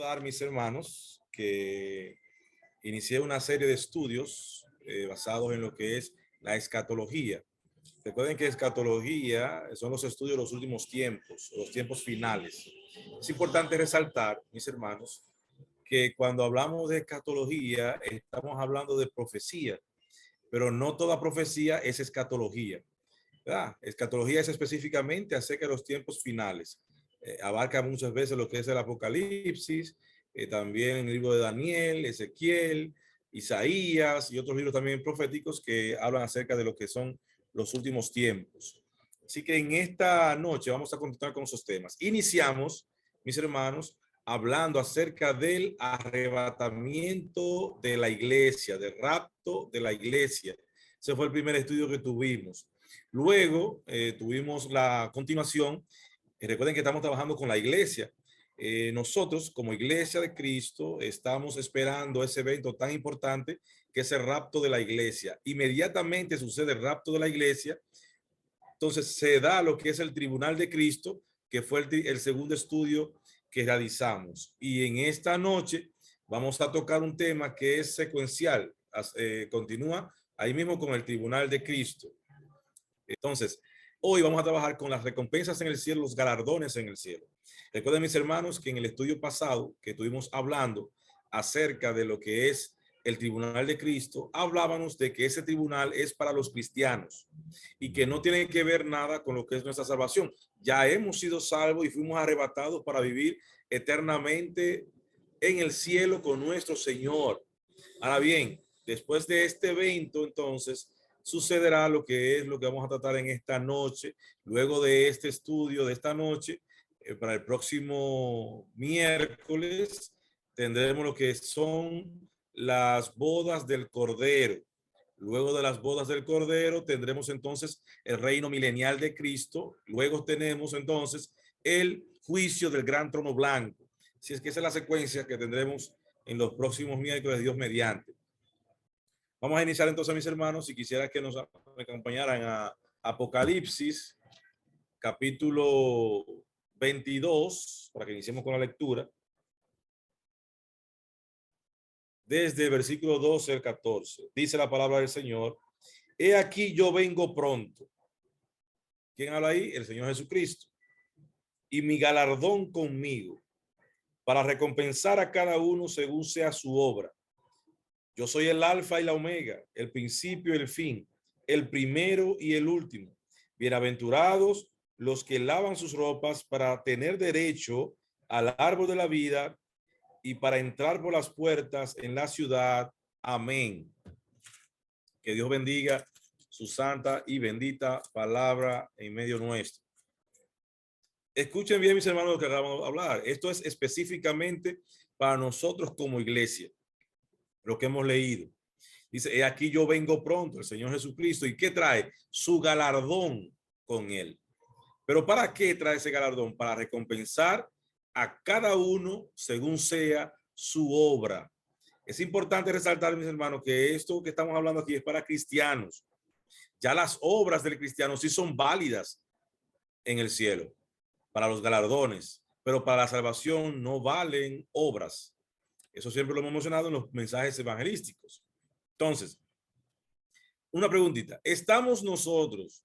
recordar, mis hermanos, que inicié una serie de estudios basados en lo que es la escatología. Recuerden que escatología son los estudios de los últimos tiempos, los tiempos finales. Es importante resaltar, mis hermanos, que cuando hablamos de escatología estamos hablando de profecía, pero no toda profecía es escatología, ¿verdad? Escatología es específicamente acerca de los tiempos finales. Abarca muchas veces lo que es el Apocalipsis, también el libro de Daniel, Ezequiel, Isaías y otros libros también proféticos que hablan acerca de lo que son los últimos tiempos. Así que en esta noche vamos a continuar con esos temas. Iniciamos, mis hermanos, hablando acerca del arrebatamiento de la iglesia, del rapto de la iglesia. Ese fue el primer estudio que tuvimos. Luego tuvimos la continuación. Recuerden que estamos trabajando con la iglesia. Nosotros, como Iglesia de Cristo, estamos esperando ese evento tan importante que es el rapto de la iglesia. Inmediatamente sucede el rapto de la iglesia. Entonces se da lo que es el tribunal de Cristo, que fue el segundo estudio que realizamos. Y en esta noche vamos a tocar un tema que es secuencial. Continúa ahí mismo con el tribunal de Cristo. Entonces, hoy vamos a trabajar con las recompensas en el cielo, los galardones en el cielo. Recuerden, mis hermanos, que en el estudio pasado que estuvimos hablando acerca de lo que es el tribunal de Cristo, hablábamos de que ese tribunal es para los cristianos y que no tiene que ver nada con lo que es nuestra salvación. Ya hemos sido salvos y fuimos arrebatados para vivir eternamente en el cielo con nuestro Señor. Ahora bien, después de este evento, entonces, sucederá lo que es lo que vamos a tratar en esta noche. Luego de este estudio de esta noche, para el próximo miércoles, tendremos lo que son las bodas del Cordero. Luego de las bodas del Cordero, tendremos entonces el reino milenial de Cristo. Luego tenemos entonces el juicio del gran trono blanco. Si es que esa es la secuencia que tendremos en los próximos miércoles, Dios mediante. Vamos a iniciar entonces, mis hermanos, y quisiera que nos acompañaran a Apocalipsis, capítulo 22, para que iniciemos con la lectura, desde el versículo 12 al 14. Dice la palabra del Señor: he aquí yo vengo pronto. ¿Quién habla ahí? El Señor Jesucristo. Y mi galardón conmigo, para recompensar a cada uno según sea su obra. Yo soy el alfa y la omega, el principio y el fin, el primero y el último. Bienaventurados los que lavan sus ropas para tener derecho al árbol de la vida y para entrar por las puertas en la ciudad. Amén. Que Dios bendiga su santa y bendita palabra en medio nuestro. Escuchen bien, mis hermanos, lo que acabamos de hablar. Esto es específicamente para nosotros como iglesia, lo que hemos leído. Dice, aquí yo vengo pronto, el Señor Jesucristo. ¿Y qué trae? Su galardón con él. ¿Pero para qué trae ese galardón? Para recompensar a cada uno según sea su obra. Es importante resaltar, mis hermanos, que esto que estamos hablando aquí es para cristianos. Ya las obras del cristiano sí son válidas en el cielo, para los galardones, pero para la salvación no valen obras. Eso siempre lo hemos mencionado en los mensajes evangelísticos. Entonces, una preguntita. ¿Estamos nosotros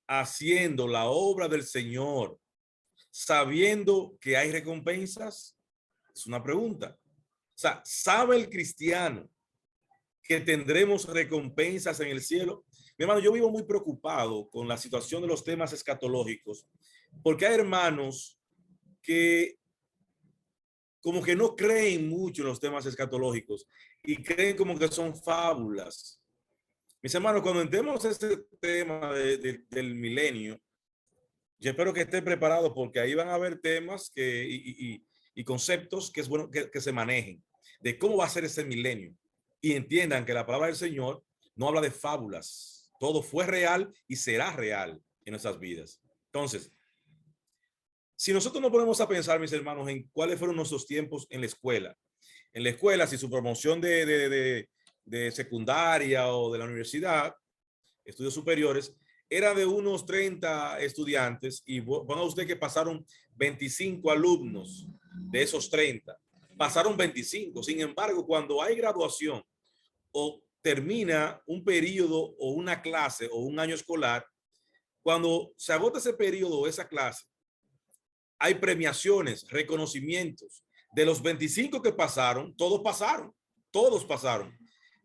haciendo la obra del Señor sabiendo que hay recompensas? Es una pregunta. O sea, ¿sabe el cristiano que tendremos recompensas en el cielo? Mi hermano, yo vivo muy preocupado con la situación de los temas escatológicos, porque hay hermanos que como que no creen mucho en los temas escatológicos y creen como que son fábulas. Mis hermanos, cuando entremos a este tema del milenio, yo espero que estén preparados porque ahí van a haber temas y conceptos que es bueno que se manejen de cómo va a ser ese milenio y entiendan que la palabra del Señor no habla de fábulas. Todo fue real y será real en nuestras vidas. Entonces, si nosotros nos ponemos a pensar, mis hermanos, en cuáles fueron nuestros tiempos en la escuela, si su promoción de secundaria o de la universidad, estudios superiores, era de unos 30 estudiantes y van a usted que pasaron 25 alumnos de esos 30. pasaron 25. Sin embargo, cuando hay graduación o termina un periodo o una clase o un año escolar, cuando se agota ese periodo o esa clase, hay premiaciones, reconocimientos. De los 25 que pasaron, todos pasaron.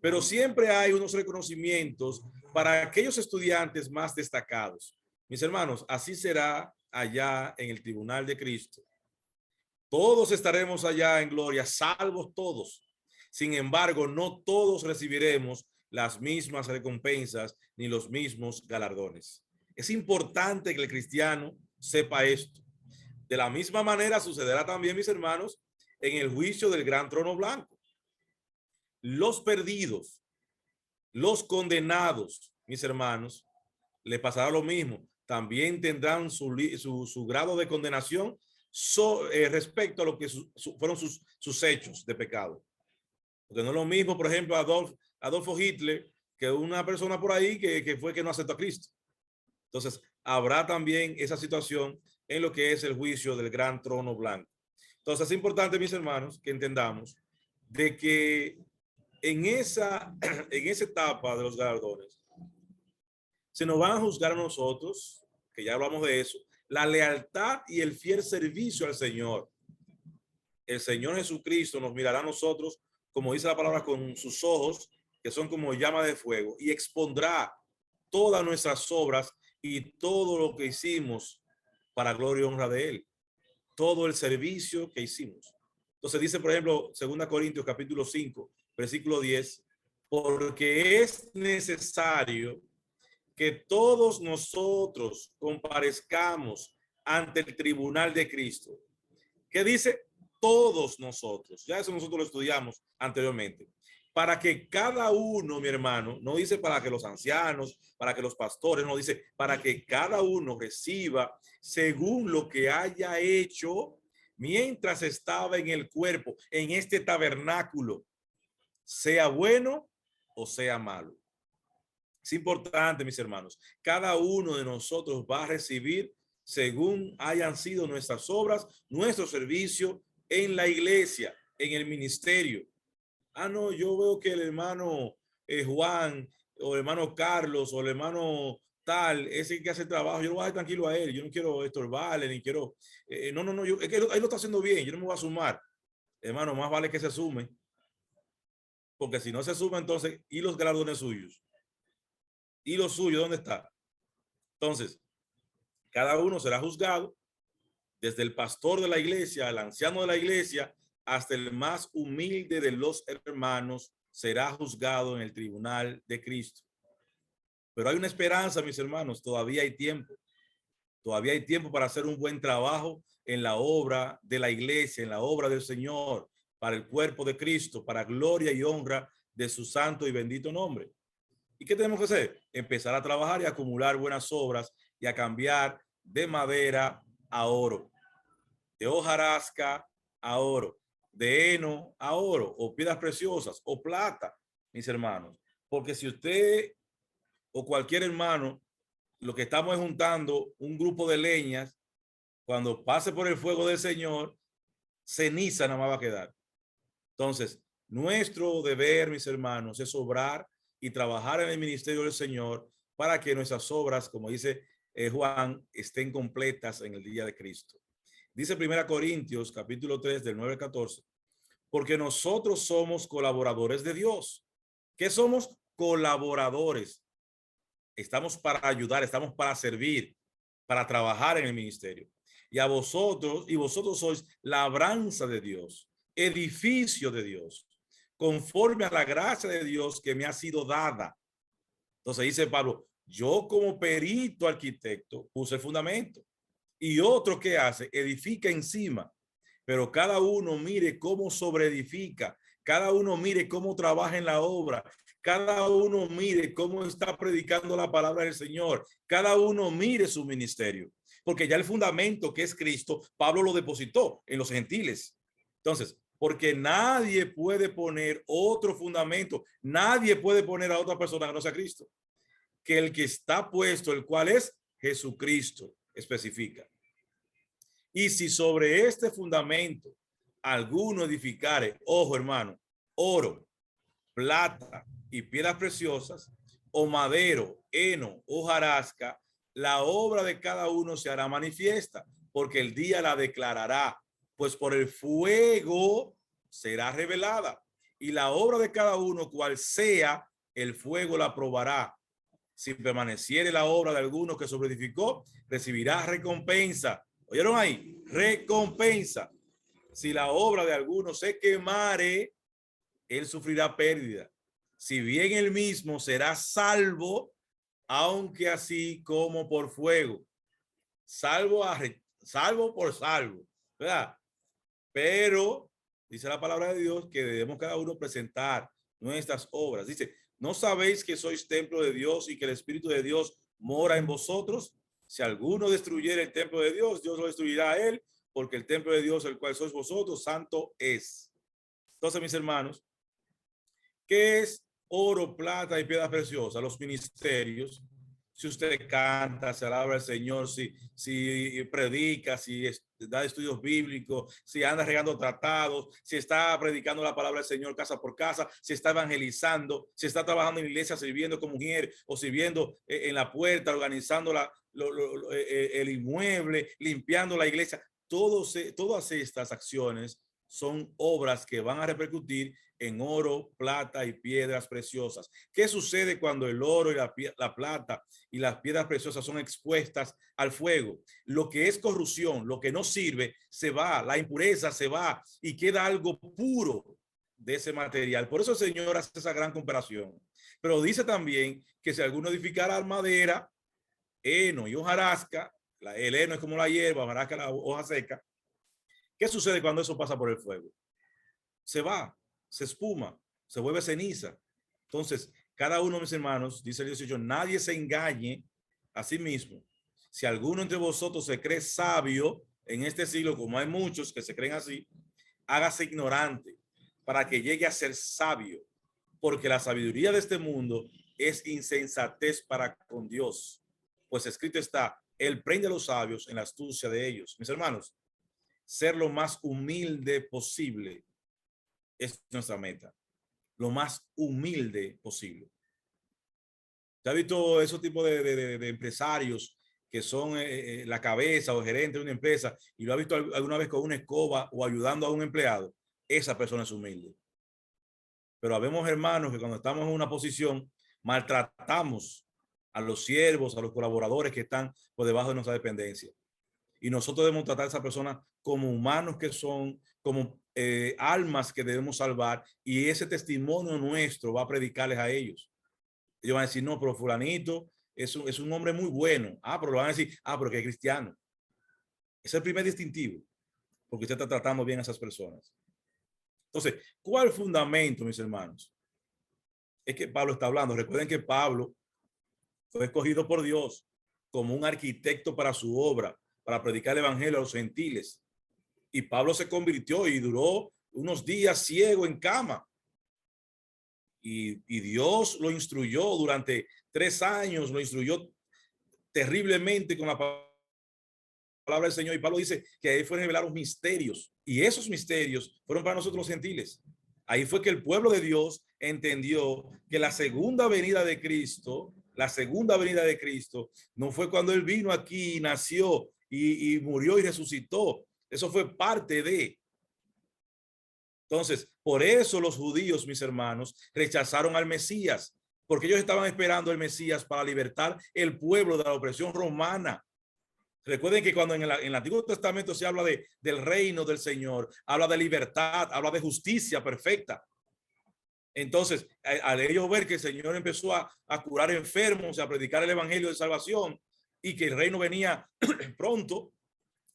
Pero siempre hay unos reconocimientos para aquellos estudiantes más destacados. Mis hermanos, así será allá en el tribunal de Cristo. Todos estaremos allá en gloria, salvos todos. Sin embargo, no todos recibiremos las mismas recompensas ni los mismos galardones. Es importante que el cristiano sepa esto. De la misma manera sucederá también, mis hermanos, en el juicio del gran trono blanco. Los perdidos, los condenados, mis hermanos, le pasará lo mismo. También tendrán su grado de condenación respecto a lo que fueron sus hechos de pecado. Porque no es lo mismo, por ejemplo, Adolfo Hitler, que una persona por ahí que fue que no aceptó a Cristo. Entonces, habrá también esa situación en lo que es el juicio del gran trono blanco. Entonces, es importante, mis hermanos, que entendamos de que en esa etapa de los galardones, se nos van a juzgar a nosotros, que ya hablamos de eso, la lealtad y el fiel servicio al Señor. El Señor Jesucristo nos mirará a nosotros, como dice la palabra, con sus ojos, que son como llama de fuego, y expondrá todas nuestras obras y todo lo que hicimos para gloria y honra de Él. Todo el servicio que hicimos. Entonces dice, por ejemplo, 2 Corintios capítulo 5, versículo 10, porque es necesario que todos nosotros comparezcamos ante el tribunal de Cristo. ¿Qué dice? Todos nosotros. Ya eso nosotros lo estudiamos anteriormente. Para que cada uno, mi hermano, no dice para que los ancianos, para que los pastores, no dice para que cada uno reciba según lo que haya hecho mientras estaba en el cuerpo, en este tabernáculo, sea bueno o sea malo. Es importante, mis hermanos, cada uno de nosotros va a recibir según hayan sido nuestras obras, nuestro servicio en la iglesia, en el ministerio. Ah, no, yo veo que el hermano Juan o el hermano Carlos o el hermano tal, ese que hace el trabajo, yo lo voy a dejar tranquilo a él, yo no quiero estorbarle, ni quiero, no, es que él lo está haciendo bien, yo no me voy a sumar. Hermano, más vale que se sume, porque si no se suma entonces, ¿y los galardones suyos? ¿Y lo suyo dónde está? Entonces, cada uno será juzgado, desde el pastor de la iglesia, el anciano de la iglesia, hasta el más humilde de los hermanos, será juzgado en el tribunal de Cristo. Pero hay una esperanza, mis hermanos, todavía hay tiempo. Todavía hay tiempo para hacer un buen trabajo en la obra de la iglesia, en la obra del Señor, para el cuerpo de Cristo, para gloria y honra de su santo y bendito nombre. ¿Y qué tenemos que hacer? Empezar a trabajar y a acumular buenas obras y a cambiar de madera a oro, de hojarasca a oro, de heno a oro, o piedras preciosas, o plata, mis hermanos. Porque si usted o cualquier hermano, lo que estamos es juntando un grupo de leñas, cuando pase por el fuego del Señor, ceniza nada más va a quedar. Entonces, nuestro deber, mis hermanos, es obrar y trabajar en el ministerio del Señor para que nuestras obras, como dice Juan, estén completas en el día de Cristo. Dice 1 Corintios capítulo 3 del 9 al 14, porque nosotros somos colaboradores de Dios. ¿Qué somos? Colaboradores. Estamos para ayudar, estamos para servir, para trabajar en el ministerio. Y vosotros sois labranza de Dios, edificio de Dios, conforme a la gracia de Dios que me ha sido dada. Entonces dice Pablo, yo como perito arquitecto puse el fundamento y otro que hace, edifica encima, pero cada uno mire cómo sobreedifica, cada uno mire cómo trabaja en la obra, cada uno mire cómo está predicando la palabra del Señor, cada uno mire su ministerio, porque ya el fundamento que es Cristo, Pablo lo depositó en los gentiles. Entonces, porque nadie puede poner otro fundamento, nadie puede poner a otra persona que no sea Cristo, que el que está puesto, el cual es Jesucristo, especifica. Y si sobre este fundamento alguno edificare, ojo hermano, oro, plata y piedras preciosas, o madero, heno, hojarasca, la obra de cada uno se hará manifiesta, porque el día la declarará, pues por el fuego será revelada, y la obra de cada uno, cual sea, el fuego la probará. Si permaneciere la obra de alguno que sobreedificó, recibirá recompensa. ¿Oyeron ahí? Recompensa. Si la obra de alguno se quemare, él sufrirá pérdida. Si bien él mismo será salvo, aunque así como por fuego. Salvo por salvo, ¿verdad? Pero dice la palabra de Dios que debemos cada uno presentar nuestras obras. Dice, ¿no sabéis que sois templo de Dios y que el Espíritu de Dios mora en vosotros? Si alguno destruyera el templo de Dios, Dios lo destruirá a él, porque el templo de Dios, el cual sois vosotros, santo es. Entonces, mis hermanos, ¿qué es oro, plata y piedras preciosas? Los ministerios. Si usted canta, se alaba al Señor, si predica, si da estudios bíblicos, si anda regando tratados, si está predicando la palabra del Señor casa por casa, si está evangelizando, si está trabajando en la iglesia sirviendo como mujer o sirviendo en la puerta, organizando el inmueble, limpiando la iglesia. Todas estas acciones son obras que van a repercutir en oro, plata y piedras preciosas. ¿Qué sucede cuando el oro y la plata y las piedras preciosas son expuestas al fuego? Lo que es corrupción, lo que no sirve, se va, la impureza se va y queda algo puro de ese material. Por eso el Señor hace esa gran comparación. Pero dice también que si alguno edificara madera, heno y hojarasca, el heno es como la hierba, hojarasca la hoja seca. ¿Qué sucede cuando eso pasa por el fuego? Se va, se espuma, se vuelve ceniza. Entonces, cada uno de mis hermanos, dice el 18, nadie se engañe a sí mismo. Si alguno entre vosotros se cree sabio en este siglo, como hay muchos que se creen así, hágase ignorante para que llegue a ser sabio, porque la sabiduría de este mundo es insensatez para con Dios. Pues escrito está, él prende a los sabios en la astucia de ellos. Mis hermanos, ser lo más humilde posible es nuestra meta, lo más humilde posible. ¿Se ha visto esos tipos de empresarios que son la cabeza o gerente de una empresa y lo ha visto alguna vez con una escoba o ayudando a un empleado? Esa persona es humilde. Pero habemos hermanos que cuando estamos en una posición maltratamos a los siervos, a los colaboradores que están por debajo de nuestra dependencia. Y nosotros debemos tratar a esa persona como humanos que son, como almas que debemos salvar, y ese testimonio nuestro va a predicarles a ellos. Ellos van a decir, no, pero fulanito es un hombre muy bueno. Pero lo van a decir, pero que es cristiano. Es el primer distintivo, porque usted está tratando bien a esas personas. Entonces, ¿cuál fundamento, mis hermanos? Es que Pablo está hablando. Recuerden que Pablo fue escogido por Dios como un arquitecto para su obra, para predicar el evangelio a los gentiles. Y Pablo se convirtió y duró unos días ciego en cama. Y Dios lo instruyó durante 3 años, lo instruyó terriblemente con la palabra del Señor. Y Pablo dice que ahí fueron revelados misterios. Y esos misterios fueron para nosotros los gentiles. Ahí fue que el pueblo de Dios entendió que la segunda venida de Cristo, no fue cuando él vino aquí, nació y murió y resucitó. Eso fue parte de. Entonces, por eso los judíos, mis hermanos, rechazaron al Mesías, porque ellos estaban esperando el Mesías para libertar el pueblo de la opresión romana. Recuerden que cuando en el Antiguo Testamento se habla del reino del Señor, habla de libertad, habla de justicia perfecta. Entonces, al ellos ver que el Señor empezó a curar enfermos, a predicar el evangelio de salvación y que el reino venía pronto,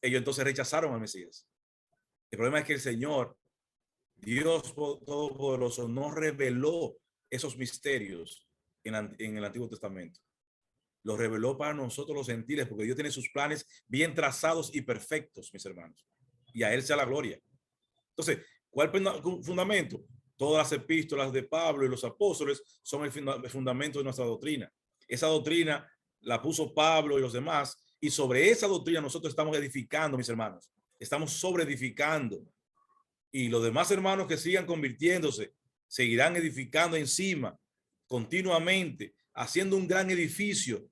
ellos entonces rechazaron al Mesías. El problema es que el Señor, Dios Todopoderoso, no reveló esos misterios en el Antiguo Testamento. Los reveló para nosotros los gentiles, porque Dios tiene sus planes bien trazados y perfectos, mis hermanos. Y a Él sea la gloria. Entonces, ¿cuál fundamento? Todas las epístolas de Pablo y los apóstoles son el fundamento de nuestra doctrina. Esa doctrina la puso Pablo y los demás, y sobre esa doctrina nosotros estamos edificando, mis hermanos. Estamos sobreedificando. Y los demás hermanos que sigan convirtiéndose seguirán edificando encima continuamente, haciendo un gran edificio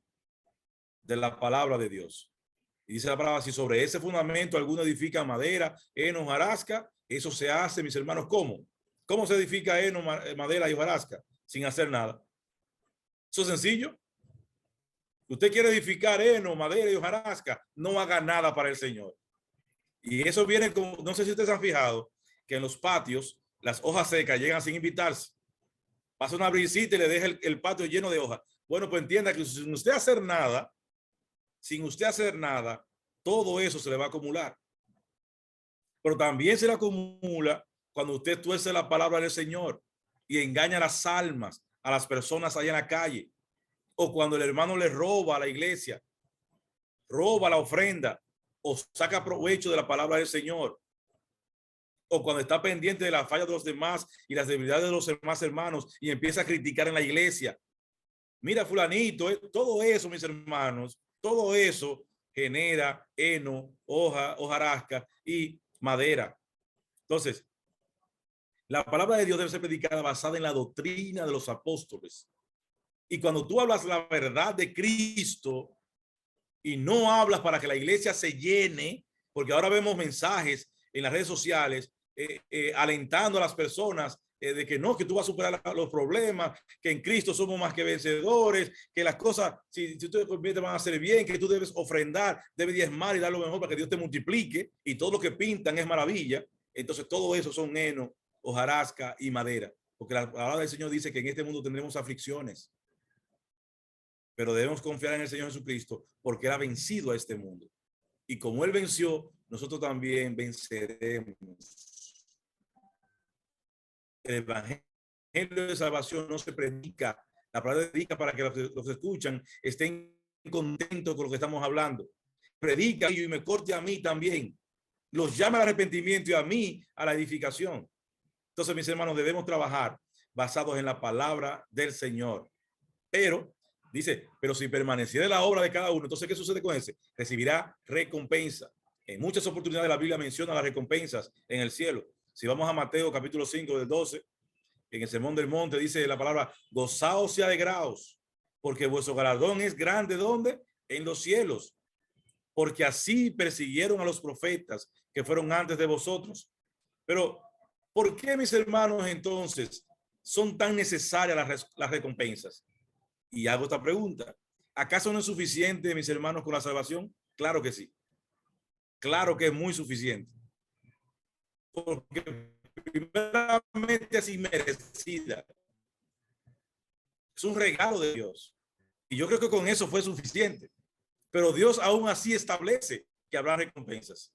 de la palabra de Dios. Y dice la palabra, si sobre ese fundamento alguno edifica madera, heno, hojarasca, eso se hace, mis hermanos, ¿cómo? ¿Cómo se edifica heno, madera y hojarasca? Sin hacer nada. Eso es sencillo. Usted quiere edificar heno, madera y hojarasca, no haga nada para el Señor. Y eso viene como, no sé si ustedes han fijado, que en los patios las hojas secas llegan sin invitarse. Pasa una brisita y le deja el patio lleno de hojas. Bueno, pues entienda que sin usted hacer nada, todo eso se le va a acumular. Pero también se le acumula cuando usted tuerce la palabra del Señor y engaña a las almas, a las personas allá en la calle. O cuando el hermano le roba a la iglesia, roba la ofrenda o saca provecho de la palabra del Señor. O cuando está pendiente de las fallas de los demás y las debilidades de los demás hermanos y empieza a criticar en la iglesia. Mira, fulanito, todo eso, mis hermanos, todo eso genera heno, hojarasca y madera. Entonces, la palabra de Dios debe ser predicada basada en la doctrina de los apóstoles. Y cuando tú hablas la verdad de Cristo y no hablas para que la iglesia se llene, porque ahora vemos mensajes en las redes sociales alentando a las personas de que no, que tú vas a superar los problemas, que en Cristo somos más que vencedores, que las cosas, si tú te conviertes, van a hacer bien, que tú debes ofrendar, debes diezmar y dar lo mejor para que Dios te multiplique, y todo lo que pintan es maravilla. Entonces todo eso son heno, hojarasca y madera, porque la palabra del Señor dice que en este mundo tendremos aflicciones, pero debemos confiar en el Señor Jesucristo porque Él ha vencido a este mundo. Y como Él venció, nosotros también venceremos. El evangelio de salvación no se predica, la palabra predica para que los escuchan estén contentos con lo que estamos hablando. Predica y me corte a mí también. Los llama al arrepentimiento y a mí a la edificación. Entonces, mis hermanos, debemos trabajar basados en la palabra del Señor. Pero, dice, pero si permaneciera la obra de cada uno, entonces, ¿qué sucede con ese? Recibirá recompensa. En muchas oportunidades la Biblia menciona las recompensas en el cielo. Si vamos a Mateo capítulo 5 del 12, en el Sermón del Monte dice la palabra, gozaos y alegraos, porque vuestro galardón es grande, ¿dónde? En los cielos. Porque así persiguieron a los profetas que fueron antes de vosotros. Pero, ¿por qué, mis hermanos, entonces son tan necesarias las recompensas? Y hago esta pregunta. ¿Acaso no es suficiente, mis hermanos, con la salvación? Claro que sí. Claro que es muy suficiente. Porque primeramente es inmerecida. Es un regalo de Dios. Y yo creo que con eso fue suficiente. Pero Dios aún así establece que habrá recompensas.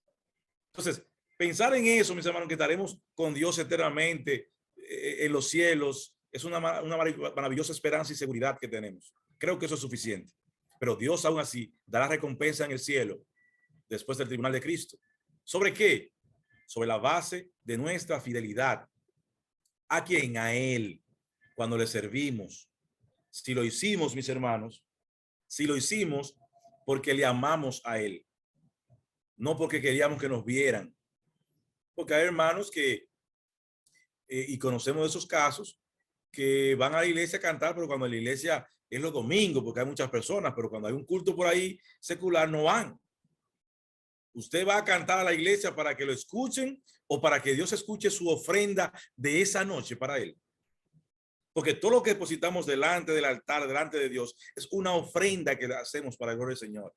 Entonces, pensar en eso, mis hermanos, que estaremos con Dios eternamente en los cielos, es una maravillosa esperanza y seguridad que tenemos. Creo que eso es suficiente. Pero Dios aún así dará recompensa en el cielo después del tribunal de Cristo. ¿Sobre qué? Sobre la base de nuestra fidelidad. ¿A quién? A Él, cuando le servimos. Si lo hicimos, mis hermanos, si lo hicimos porque le amamos a Él, no porque queríamos que nos vieran. Porque hay hermanos que, y conocemos de esos casos, que van a la iglesia a cantar, pero cuando la iglesia es los domingos, porque hay muchas personas, pero cuando hay un culto por ahí secular, no van. Usted va a cantar a la iglesia para que lo escuchen o para que Dios escuche su ofrenda de esa noche para Él. Porque todo lo que depositamos delante del altar, delante de Dios, es una ofrenda que hacemos para el gloria del Señor.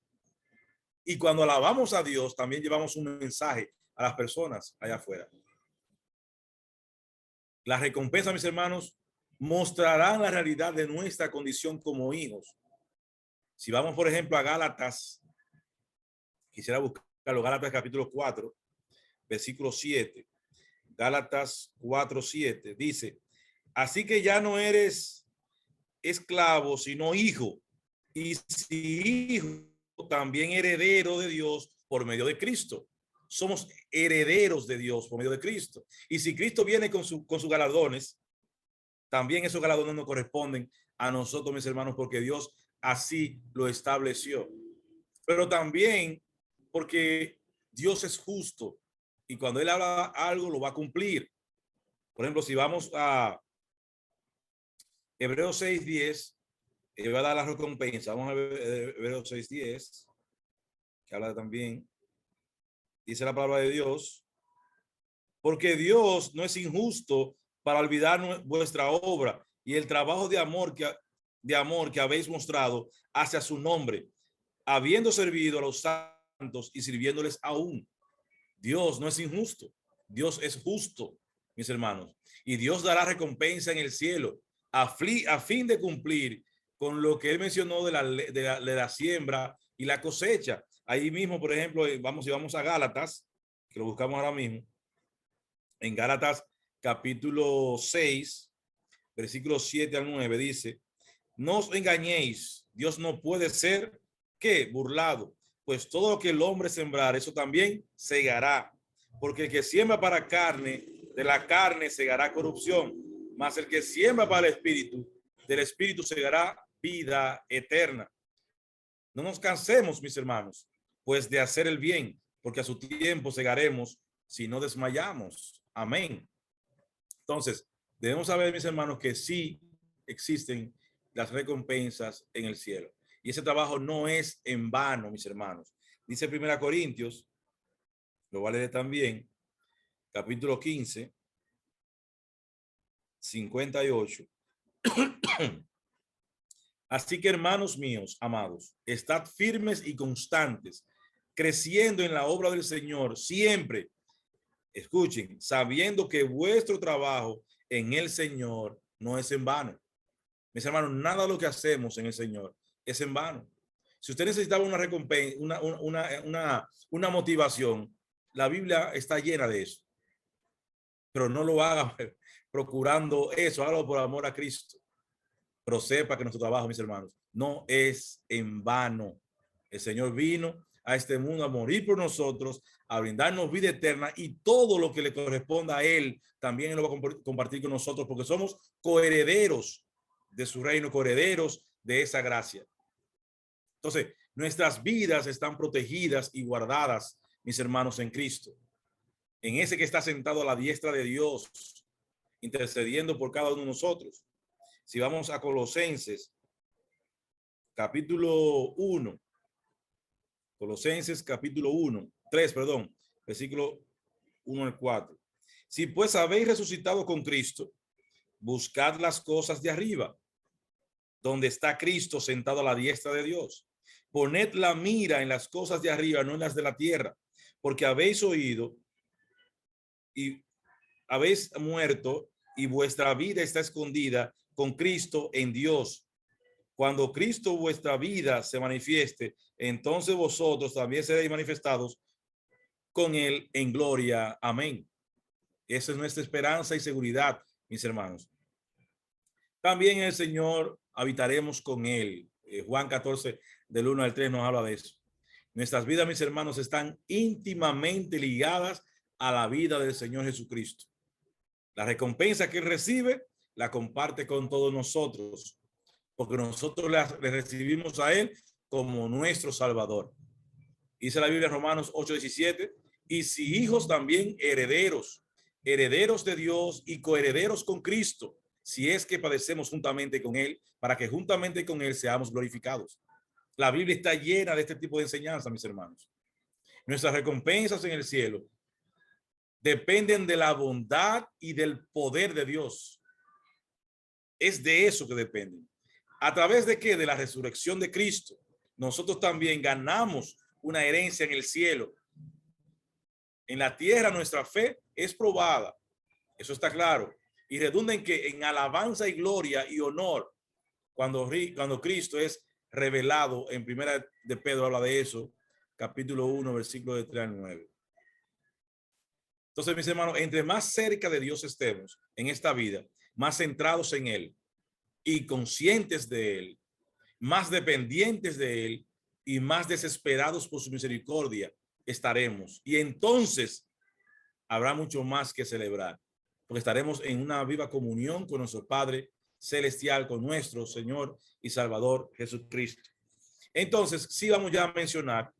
Y cuando alabamos a Dios, también llevamos un mensaje a las personas allá afuera. La recompensa, mis hermanos, mostrarán la realidad de nuestra condición como hijos. Si vamos, por ejemplo, a Gálatas, quisiera buscarlo, Gálatas capítulo 4, versículo 7. Gálatas 4, 7 dice, así que ya no eres esclavo, sino hijo. Y si hijo, también heredero de Dios por medio de Cristo. Somos herederos de Dios por medio de Cristo. Y si Cristo viene con sus galardones, también esos galardones nos corresponden a nosotros, mis hermanos, porque Dios así lo estableció. Pero también porque Dios es justo y cuando Él habla algo, lo va a cumplir. Por ejemplo, si vamos a Hebreos 6:10, Él va a dar la recompensa. Vamos a ver Hebreos 6:10, que habla también. Dice la palabra de Dios, porque Dios no es injusto para olvidar vuestra obra y el trabajo de amor que habéis mostrado hacia su nombre, habiendo servido a los santos y sirviéndoles aún. Dios no es injusto, Dios es justo, mis hermanos, y Dios dará recompensa en el cielo a fin de cumplir con lo que Él mencionó de la siembra y la cosecha. Ahí mismo, por ejemplo, vamos a Gálatas, que lo buscamos ahora mismo, en Gálatas capítulo 6, versículos 7 al 9, dice, no os engañéis, Dios no puede ser, ¿qué? Burlado, pues todo lo que el hombre sembrar, eso también segará, porque el que siembra para carne, de la carne segará corrupción, mas el que siembra para el espíritu, del espíritu segará vida eterna. No nos cansemos, mis hermanos, pues de hacer el bien, porque a su tiempo segaremos si no desmayamos. Amén. Entonces, debemos saber, mis hermanos, que sí existen las recompensas en el cielo. Y ese trabajo no es en vano, mis hermanos. Dice 1 Corintios, lo vale también, capítulo 15, 58. Así que, hermanos míos, amados, estad firmes y constantes, creciendo en la obra del Señor, siempre, escuchen, sabiendo que vuestro trabajo en el Señor no es en vano. Mis hermanos, nada de lo que hacemos en el Señor es en vano. Si usted necesitaba una recompensa, una motivación, la Biblia está llena de eso. Pero no lo haga procurando eso, hágalo por amor a Cristo. Pero sepa que nuestro trabajo, mis hermanos, no es en vano. El Señor vino a este mundo a morir por nosotros, a brindarnos vida eterna, y todo lo que le corresponda a Él también Él lo va a compartir con nosotros, porque somos coherederos de su reino, coherederos de esa gracia. Entonces, nuestras vidas están protegidas y guardadas, mis hermanos, en Cristo, en ese que está sentado a la diestra de Dios, intercediendo por cada uno de nosotros. Si vamos a Colosenses, capítulo 1, Colosenses capítulo 3, versículo 1 al 4. Si pues habéis resucitado con Cristo, buscad las cosas de arriba, donde está Cristo sentado a la diestra de Dios. Poned la mira en las cosas de arriba, no en las de la tierra, porque habéis oído y habéis muerto y vuestra vida está escondida con Cristo en Dios. Cuando Cristo vuestra vida se manifieste, entonces vosotros también seréis manifestados con Él en gloria. Amén. Esa es nuestra esperanza y seguridad, mis hermanos. También el Señor habitaremos con Él. Juan 14, del 1 al 3 nos habla de eso. Nuestras vidas, mis hermanos, están íntimamente ligadas a la vida del Señor Jesucristo. La recompensa que Él recibe, la comparte con todos nosotros, porque nosotros le recibimos a Él como nuestro Salvador. Dice la Biblia en Romanos 8:17, y si hijos también herederos, herederos de Dios y coherederos con Cristo, si es que padecemos juntamente con Él, para que juntamente con Él seamos glorificados. La Biblia está llena de este tipo de enseñanza, mis hermanos. Nuestras recompensas en el cielo dependen de la bondad y del poder de Dios. Es de eso que dependen. ¿A través de qué? De la resurrección de Cristo. Nosotros también ganamos una herencia en el cielo. En la tierra nuestra fe es probada. Eso está claro. Y redunda en que en alabanza y gloria y honor cuando Cristo es revelado. En primera de Pedro habla de eso, capítulo 1, versículo de 3 al 9. Entonces, mis hermanos, entre más cerca de Dios estemos en esta vida, más centrados en Él y conscientes de Él, más dependientes de Él y más desesperados por su misericordia estaremos. Y entonces habrá mucho más que celebrar, porque estaremos en una viva comunión con nuestro Padre Celestial, con nuestro Señor y Salvador Jesucristo. Entonces, sí vamos ya a mencionar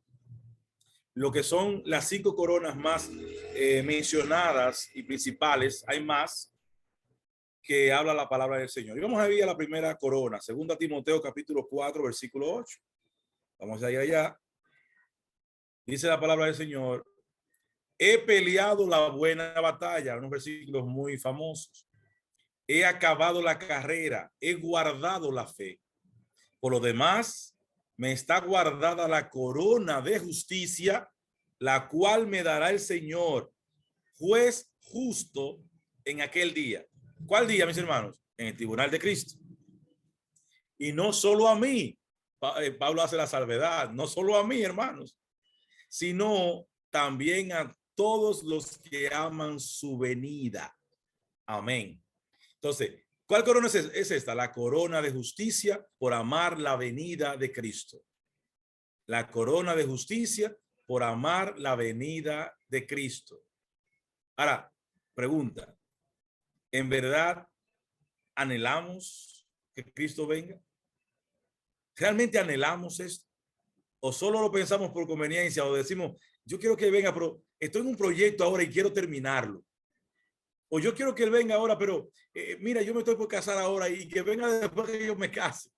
lo que son las 5 coronas más mencionadas y principales. Hay más que habla la palabra del Señor. Y vamos a ir a la primera corona, 2 Timoteo capítulo 4, versículo 8. Vamos a ir allá. Dice la palabra del Señor: he peleado la buena batalla, unos versículos muy famosos. He acabado la carrera, he guardado la fe. Por lo demás, me está guardada la corona de justicia, la cual me dará el Señor, juez justo, en aquel día. ¿Cuál día, mis hermanos? En el tribunal de Cristo. Y no solo a mí, Pablo hace la salvedad, no solo a mí, hermanos, sino también a todos los que aman su venida. Amén. Entonces, ¿cuál corona es esta? La corona de justicia por amar la venida de Cristo. La corona de justicia por amar la venida de Cristo. Ahora, pregunta, ¿en verdad anhelamos que Cristo venga? ¿Realmente anhelamos esto? ¿O solo lo pensamos por conveniencia o decimos, yo quiero que venga, pero estoy en un proyecto ahora y quiero terminarlo? O yo quiero que él venga ahora, pero mira, yo me estoy por casar ahora y que venga después que yo me case.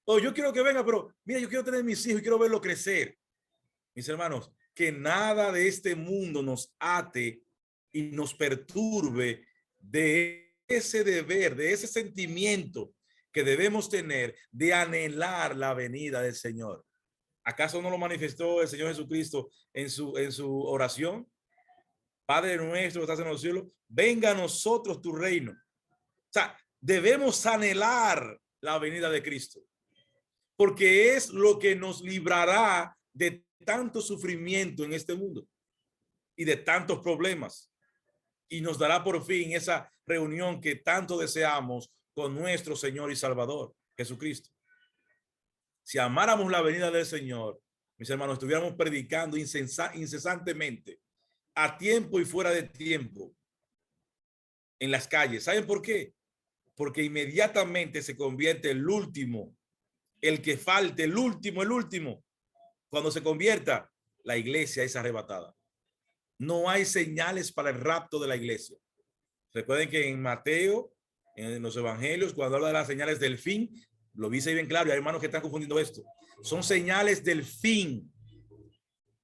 O yo quiero que venga, pero mira, yo quiero tener mis hijos y quiero verlo crecer. Mis hermanos, que nada de este mundo nos ate y nos perturbe de ese deber, de ese sentimiento que debemos tener de anhelar la venida del Señor. ¿Acaso no lo manifestó el Señor Jesucristo en su oración? Padre nuestro que estás en los cielos, venga a nosotros tu reino. O sea, debemos anhelar la venida de Cristo, porque es lo que nos librará de tanto sufrimiento en este mundo y de tantos problemas, y nos dará por fin esa reunión que tanto deseamos con nuestro Señor y Salvador, Jesucristo. Si amáramos la venida del Señor, mis hermanos, estuviéramos predicando incesantemente, a tiempo y fuera de tiempo, en las calles. ¿Saben por qué? Porque inmediatamente se convierte el último, el que falte, el último. Cuando se convierta, la iglesia es arrebatada. No hay señales para el rapto de la iglesia. Recuerden que en Mateo, en los evangelios, cuando habla de las señales del fin, lo dice bien claro, y hay hermanos que están confundiendo esto. Son señales del fin,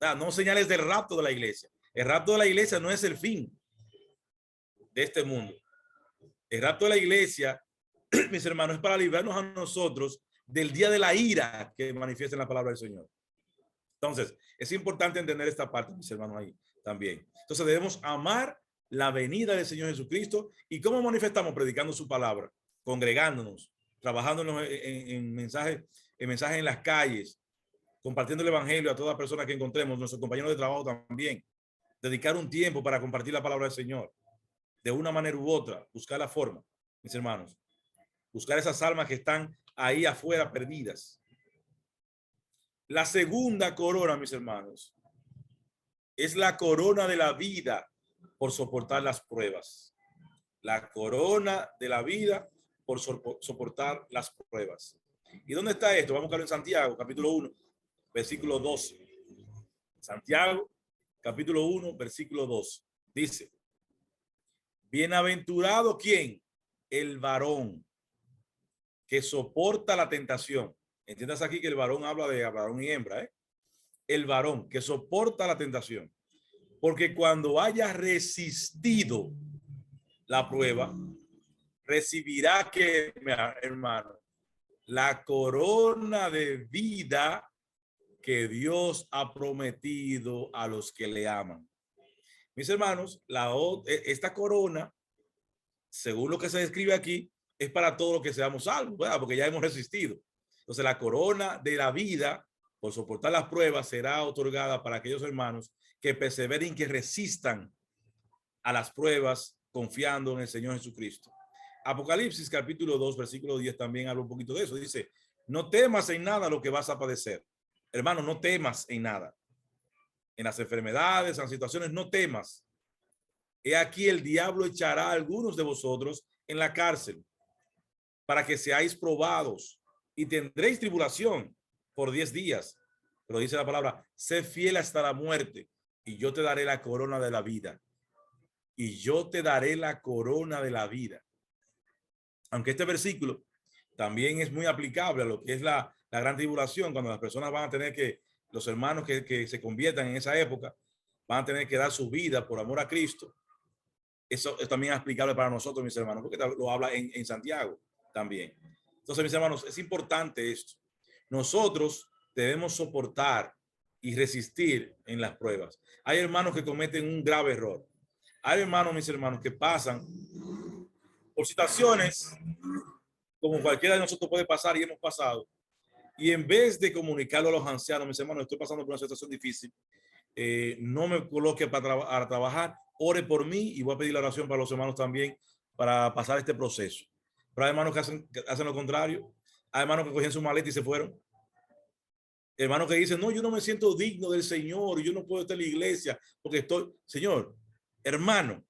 no señales del rapto de la iglesia. El rapto de la iglesia no es el fin de este mundo. El rapto de la iglesia, mis hermanos, es para librarnos a nosotros del día de la ira que manifiesta en la palabra del Señor. Entonces, es importante entender esta parte, mis hermanos, ahí también. Entonces, debemos amar la venida del Señor Jesucristo. ¿Y cómo manifestamos? Predicando su palabra, congregándonos, trabajando en mensajes en las calles, compartiendo el evangelio a toda persona que encontremos, nuestros compañeros de trabajo también. Dedicar un tiempo para compartir la palabra del Señor, de una manera u otra, buscar la forma, mis hermanos, buscar esas almas que están ahí afuera perdidas. La segunda corona, mis hermanos, es la corona de la vida por soportar las pruebas. La corona de la vida por soportar las pruebas. ¿Y dónde está esto? Vamos a buscarlo en Santiago, capítulo 1, versículo 12. Santiago, capítulo 1, versículo 2. Dice, bienaventurado, ¿quién? El varón que soporta la tentación. Entiendas aquí que el varón habla de varón y hembra, el varón que soporta la tentación, porque cuando haya resistido la prueba, recibirá que, hermano, la corona de vida que Dios ha prometido a los que le aman. Mis hermanos, esta corona, según lo que se describe aquí, es para todo lo que seamos salvos, ¿verdad? Porque ya hemos resistido. Entonces, la corona de la vida por soportar las pruebas será otorgada para aquellos hermanos que perseveren, que resistan a las pruebas confiando en el Señor Jesucristo. Apocalipsis capítulo 2, versículo 10 también habla un poquito de eso. Dice, no temas en nada lo que vas a padecer. Hermano, no temas en nada. En las enfermedades, en las situaciones, no temas. He aquí el diablo echará a algunos de vosotros en la cárcel para que seáis probados y tendréis tribulación por 10 días. pero dice la palabra, sé fiel hasta la muerte y yo te daré la corona de la vida. Y yo te daré la corona de la vida. Aunque este versículo también es muy aplicable a lo que es la gran tribulación, cuando las personas van a tener que, los hermanos que se conviertan en esa época, van a tener que dar su vida por amor a Cristo. Eso es también aplicable para nosotros, mis hermanos, porque lo habla en Santiago también. Entonces, mis hermanos, es importante esto. Nosotros debemos soportar y resistir en las pruebas. Hay hermanos que cometen un grave error. Hay hermanos, mis hermanos, que pasan por situaciones como cualquiera de nosotros puede pasar y hemos pasado. Y en vez de comunicarlo a los ancianos, mis hermanos, estoy pasando por una situación difícil, no me coloque para trabajar, ore por mí y voy a pedir la oración para los hermanos también para pasar este proceso. Pero hay hermanos que hacen lo contrario. Hay hermanos que cogían su maleta y se fueron. Hermanos que dicen, no, yo no me siento digno del Señor, yo no puedo estar en la iglesia porque estoy, Señor, hermano,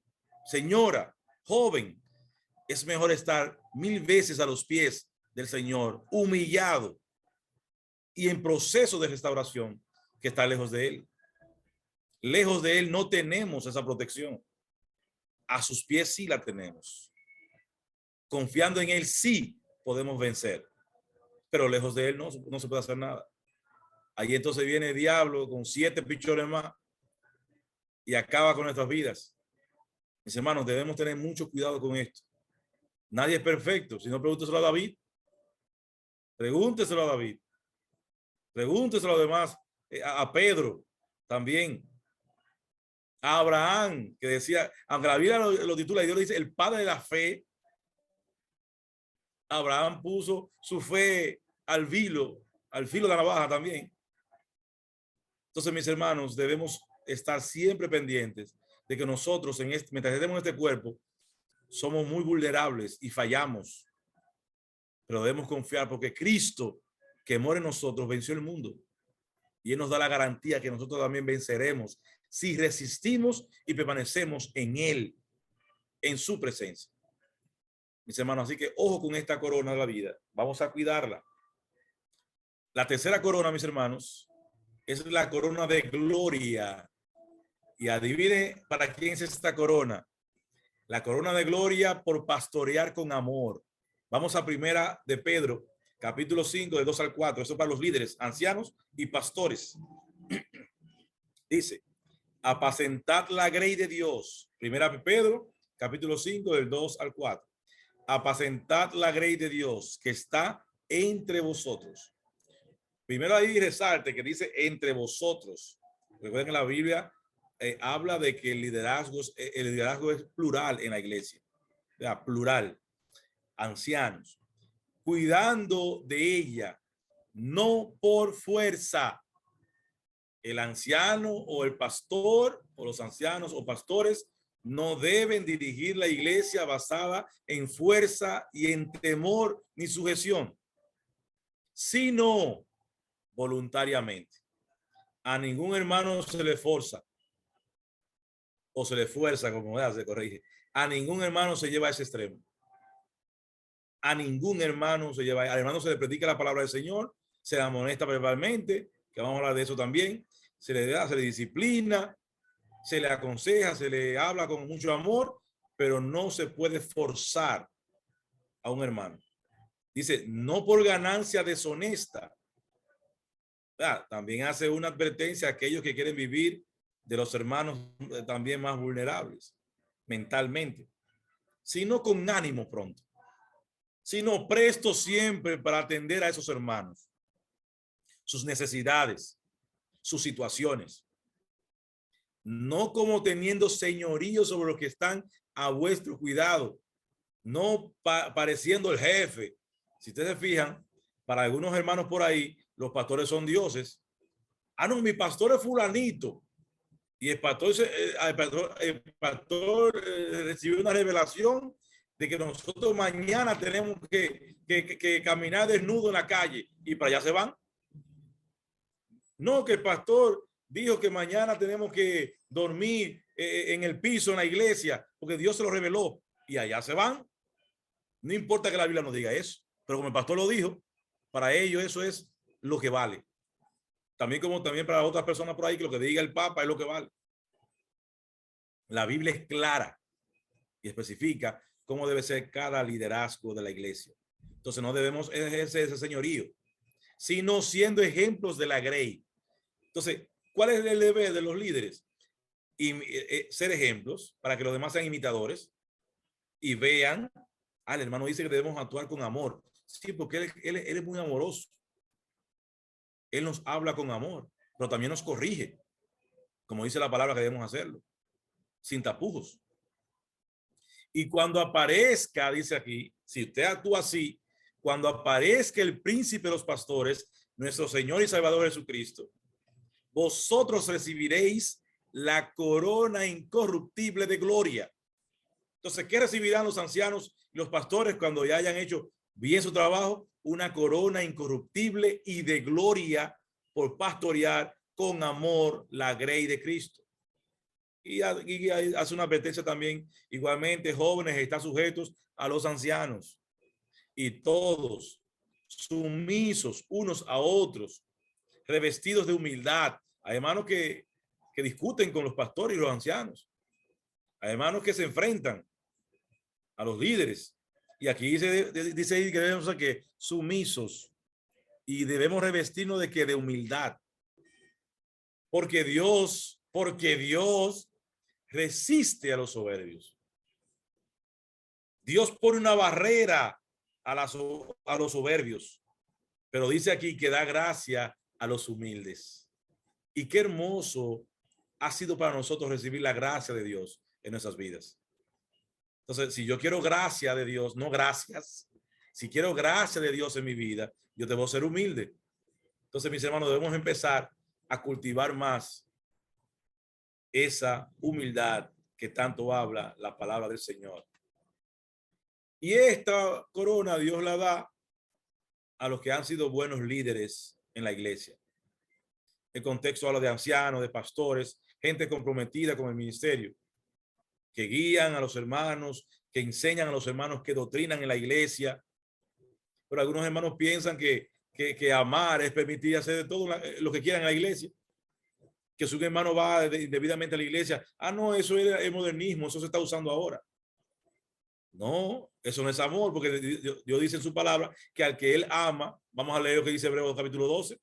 señora, joven, es mejor estar 1000 veces a los pies del Señor, humillado y en proceso de restauración, que estar lejos de Él. Lejos de Él no tenemos esa protección. A sus pies sí la tenemos. Confiando en Él sí podemos vencer. Pero lejos de Él no se puede hacer nada. Ahí entonces viene el diablo con 7 pichones más y acaba con nuestras vidas. Mis hermanos, debemos tener mucho cuidado con esto. Nadie es perfecto. Si no, pregúnteselo a David. Pregúnteselo a David. Pregúnteselo a los demás. A Pedro también. A Abraham, que decía, aunque la Biblia lo titula y Dios le dice el padre de la fe, Abraham puso su fe al filo de la navaja también. Entonces, mis hermanos, debemos estar siempre pendientes de que nosotros, mientras estemos en este cuerpo, somos muy vulnerables y fallamos. Pero debemos confiar porque Cristo, que mora en nosotros, venció el mundo. Y Él nos da la garantía que nosotros también venceremos si resistimos y permanecemos en Él, en su presencia. Mis hermanos, así que ojo con esta corona de la vida. Vamos a cuidarla. La tercera corona, mis hermanos, es la corona de gloria. Y adivine para quién es esta corona. La corona de gloria por pastorear con amor. Vamos a primera de Pedro, capítulo 5, de 2 al 4. Eso para los líderes, ancianos y pastores. Dice, apacentad la grey de Dios. Primera de Pedro, capítulo 5, del 2 al 4. Apacentad la grey de Dios que está entre vosotros. Primero ahí resalte que dice entre vosotros. Recuerden que la Biblia habla de que el liderazgo es plural en la iglesia. O sea, plural. Ancianos. Cuidando de ella, no por fuerza. El anciano o el pastor o los ancianos o pastores no deben dirigir la iglesia basada en fuerza y en temor ni sujeción, sino voluntariamente. A ningún hermano se le forza o se le fuerza, como se corrige. A ningún hermano se lleva a ese extremo. A ningún hermano se lleva. Al hermano se le predica la palabra del Señor, se le amonesta verbalmente, que vamos a hablar de eso también. Se le da, se le disciplina, se le aconseja, se le habla con mucho amor, pero no se puede forzar a un hermano. Dice, no por ganancia deshonesta. También hace una advertencia a aquellos que quieren vivir de los hermanos también más vulnerables mentalmente, sino con ánimo pronto, sino presto siempre para atender a esos hermanos, sus necesidades, sus situaciones, no como teniendo señorío sobre los que están a vuestro cuidado, no pareciendo el jefe. Si ustedes se fijan, para algunos hermanos por ahí, los pastores son dioses. Ah, no, mi pastor es fulanito. Y el pastor recibió una revelación de que nosotros mañana tenemos que caminar desnudo en la calle y para allá se van. No, que el pastor dijo que mañana tenemos que dormir en el piso en la iglesia porque Dios se lo reveló y allá se van. No importa que la Biblia no diga eso, pero como el pastor lo dijo, para ellos eso es lo que vale. También como también para otras personas por ahí que lo que diga el Papa es lo que vale. La Biblia es clara y especifica cómo debe ser cada liderazgo de la iglesia. Entonces no debemos ejercer ese señorío, sino siendo ejemplos de la grey. Entonces, ¿cuál es el deber de los líderes? Y ser ejemplos para que los demás sean imitadores y vean. El hermano dice que debemos actuar con amor. Sí, porque él es muy amoroso. Él nos habla con amor, pero también nos corrige, como dice la palabra que debemos hacerlo, sin tapujos. Y cuando aparezca, dice aquí, si usted actúa así, cuando aparezca el príncipe de los pastores, nuestro Señor y Salvador Jesucristo, vosotros recibiréis la corona incorruptible de gloria. Entonces, ¿qué recibirán los ancianos y los pastores cuando ya hayan hecho bien su trabajo? Una corona incorruptible y de gloria por pastorear con amor la grey de Cristo. Y hace una advertencia también, igualmente, jóvenes están sujetos a los ancianos y todos sumisos unos a otros, revestidos de humildad. Hay hermanos que discuten con los pastores y los ancianos. Hay hermanos que se enfrentan a los líderes. Y aquí dice que debemos ser que sumisos y debemos revestirnos de que de humildad. Porque Dios resiste a los soberbios. Dios pone una barrera a los soberbios, pero dice aquí que da gracia a los humildes. Y qué hermoso ha sido para nosotros recibir la gracia de Dios en nuestras vidas. Entonces, si yo quiero gracia de Dios, no gracias. Si quiero gracia de Dios en mi vida, yo debo ser humilde. Entonces, mis hermanos, debemos empezar a cultivar más esa humildad que tanto habla la palabra del Señor. Y esta corona Dios la da a los que han sido buenos líderes en la iglesia. El contexto habla de ancianos, de pastores, gente comprometida con el ministerio, que guían a los hermanos, que enseñan a los hermanos, que doctrinan en la iglesia. Pero algunos hermanos piensan que amar es permitir hacer de todo lo que quieran en la iglesia. Que su hermano va debidamente a la iglesia. No, eso es el modernismo, eso se está usando ahora. No, eso no es amor, porque Dios dice en su palabra que al que él ama, vamos a leer lo que dice Hebreos capítulo 12,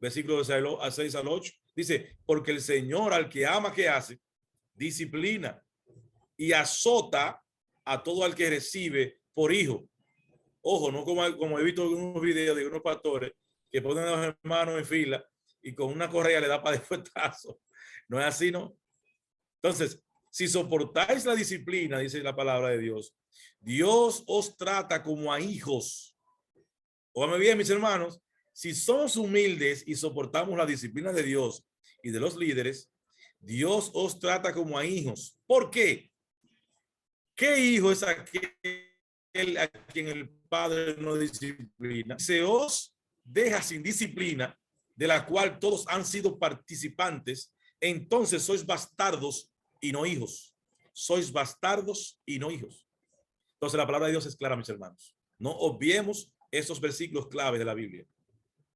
versículos 6 al 8, dice, porque el Señor al que ama, ¿qué hace? Disciplina y azota a todo al que recibe por hijo. Ojo, no como he visto en unos videos de unos pastores que ponen a los hermanos en fila y con una correa le da para de fuetazo. No es así, ¿no? Entonces, si soportáis la disciplina, dice la palabra de Dios, Dios os trata como a hijos. Óigame bien, mis hermanos, si somos humildes y soportamos la disciplina de Dios y de los líderes, Dios os trata como a hijos. ¿Por qué? ¿Qué hijo es aquel a quien el Padre no disciplina? Se os deja sin disciplina, de la cual todos han sido participantes, entonces sois bastardos y no hijos. Sois bastardos y no hijos. Entonces la palabra de Dios es clara, mis hermanos. No obviemos estos versículos claves de la Biblia.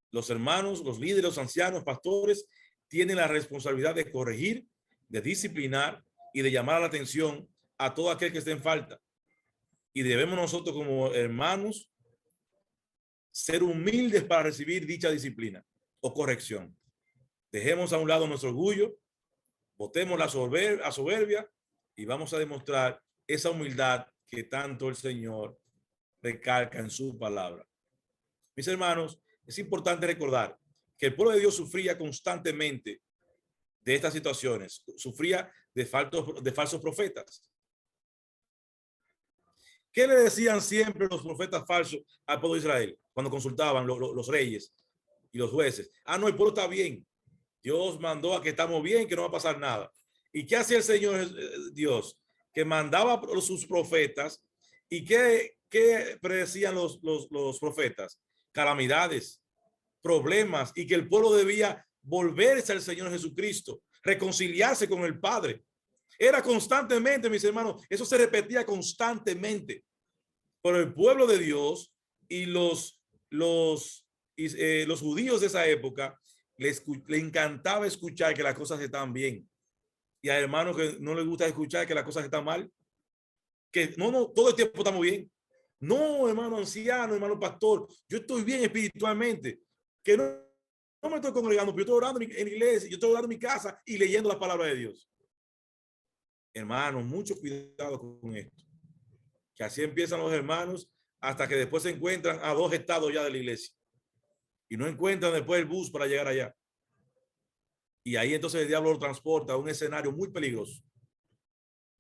Los hermanos, los líderes, los ancianos, pastores, tienen la responsabilidad de corregir, de disciplinar y de llamar la atención a todo aquel que esté en falta. Y debemos nosotros como hermanos ser humildes para recibir dicha disciplina o corrección. Dejemos a un lado nuestro orgullo, botemos la soberbia y vamos a demostrar esa humildad que tanto el Señor recalca en su palabra. Mis hermanos, es importante recordar que el pueblo de Dios sufría constantemente de estas situaciones, sufría de falsos profetas. ¿Qué le decían siempre los profetas falsos al pueblo de Israel cuando consultaban los reyes y los jueces? No, el pueblo está bien. Dios mandó a que estamos bien, que no va a pasar nada. ¿Y qué hacía el Señor Dios? Que mandaba a sus profetas. ¿Y qué predecían los profetas? Calamidades, problemas, y que el pueblo debía volverse al Señor Jesucristo, reconciliarse con el Padre. Era constantemente, mis hermanos, eso se repetía constantemente. Pero el pueblo de Dios y los judíos de esa época le encantaba escuchar que las cosas estaban bien. Y a hermanos que no les gusta escuchar que las cosas están mal, que no, todo el tiempo estamos bien. No, hermano anciano, hermano pastor, yo estoy bien espiritualmente, que no me estoy congregando, pero yo estoy orando en la iglesia, yo estoy orando en mi casa y leyendo la palabra de Dios. Hermanos, mucho cuidado con esto, que así empiezan los hermanos hasta que después se encuentran a 2 estados ya de la iglesia y no encuentran después el bus para llegar allá. Y ahí entonces el diablo lo transporta a un escenario muy peligroso.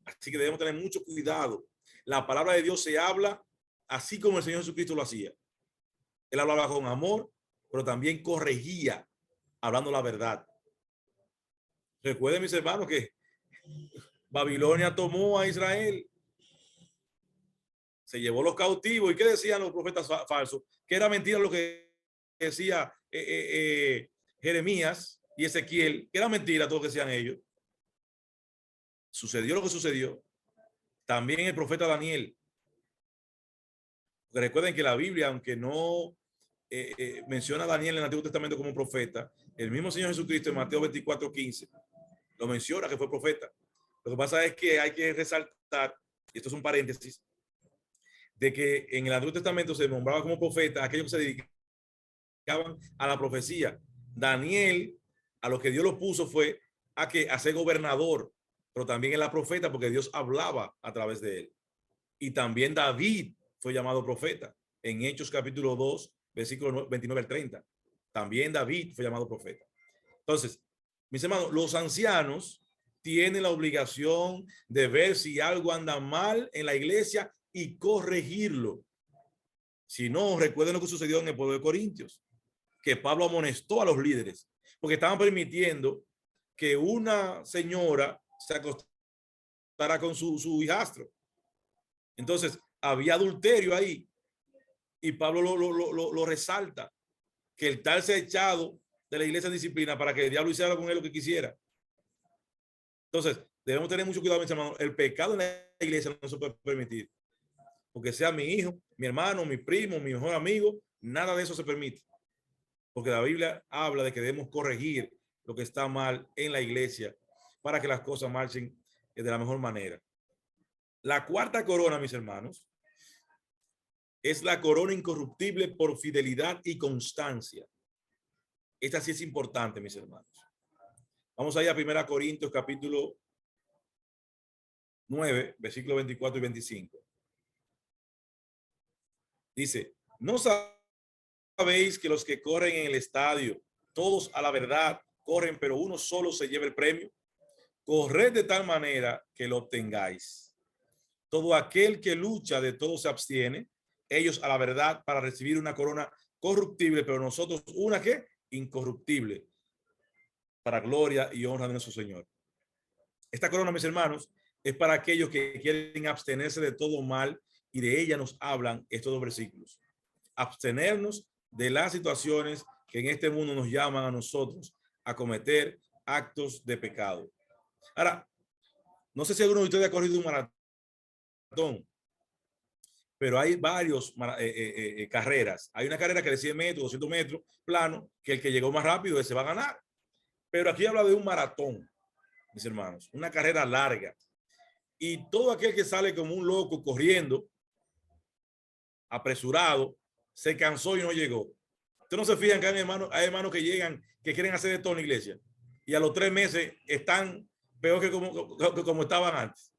Así que debemos tener mucho cuidado. La palabra de Dios se habla así como el Señor Jesucristo lo hacía. Él hablaba con amor, pero también corregía, hablando la verdad. Recuerden, mis hermanos, que Babilonia tomó a Israel, se llevó los cautivos. ¿Y qué decían los profetas falsos? Que era mentira lo que decía Jeremías y Ezequiel, que era mentira todo lo que decían ellos. Sucedió lo que sucedió. También el profeta Daniel. Porque recuerden que la Biblia, aunque no menciona a Daniel en el Antiguo Testamento como profeta, el mismo Señor Jesucristo en Mateo 24:15 lo menciona que fue profeta. Lo que pasa es que hay que resaltar, y esto es un paréntesis, de que en el Antiguo Testamento se nombraba como profeta aquellos que se dedicaban a la profecía. Daniel, a lo que Dios lo puso fue a ser gobernador, pero también era profeta porque Dios hablaba a través de él. Y también David fue llamado profeta en Hechos capítulo 2, versículo 29 al 30. También David fue llamado profeta. Entonces, mis hermanos, los ancianos tienen la obligación de ver si algo anda mal en la iglesia y corregirlo. Si no, recuerden lo que sucedió en el pueblo de Corintios, que Pablo amonestó a los líderes porque estaban permitiendo que una señora se acostara con su hijastro. Entonces, había adulterio ahí y Pablo lo resalta, que el tal se ha echado de la iglesia en disciplina para que el diablo hiciera con él lo que quisiera. Entonces, debemos tener mucho cuidado, mis hermanos. El pecado en la iglesia no se puede permitir, porque sea mi hijo, mi hermano, mi primo, mi mejor amigo, nada de eso se permite, porque la Biblia habla de que debemos corregir lo que está mal en la iglesia para que las cosas marchen de la mejor manera. La cuarta corona, mis hermanos, es la corona incorruptible por fidelidad y constancia. Esta sí es importante, mis hermanos. Vamos a ir a 1 Corintios capítulo 9, versículos 24 y 25. Dice, ¿no sabéis que los que corren en el estadio, todos a la verdad corren, pero uno solo se lleva el premio? Corred de tal manera que lo obtengáis. Todo aquel que lucha, de todo se abstiene, ellos a la verdad para recibir una corona corruptible, pero nosotros una que incorruptible, para gloria y honra de nuestro Señor. Esta corona, mis hermanos, es para aquellos que quieren abstenerse de todo mal, y de ella nos hablan estos 2 versículos. Abstenernos de las situaciones que en este mundo nos llaman a nosotros a cometer actos de pecado. Ahora, no sé si alguno de ustedes ha corrido un maratón, pero hay varios carreras. Hay una carrera que de 100 metros, 200 metros, plano, que el que llegó más rápido ese va a ganar. Pero aquí habla de un maratón, mis hermanos, una carrera larga. Y todo aquel que sale como un loco corriendo, apresurado, se cansó y no llegó. Ustedes no se fijan que hay hermanos que llegan, que quieren hacer de todo en la iglesia, y a los 3 meses están peor que como estaban antes.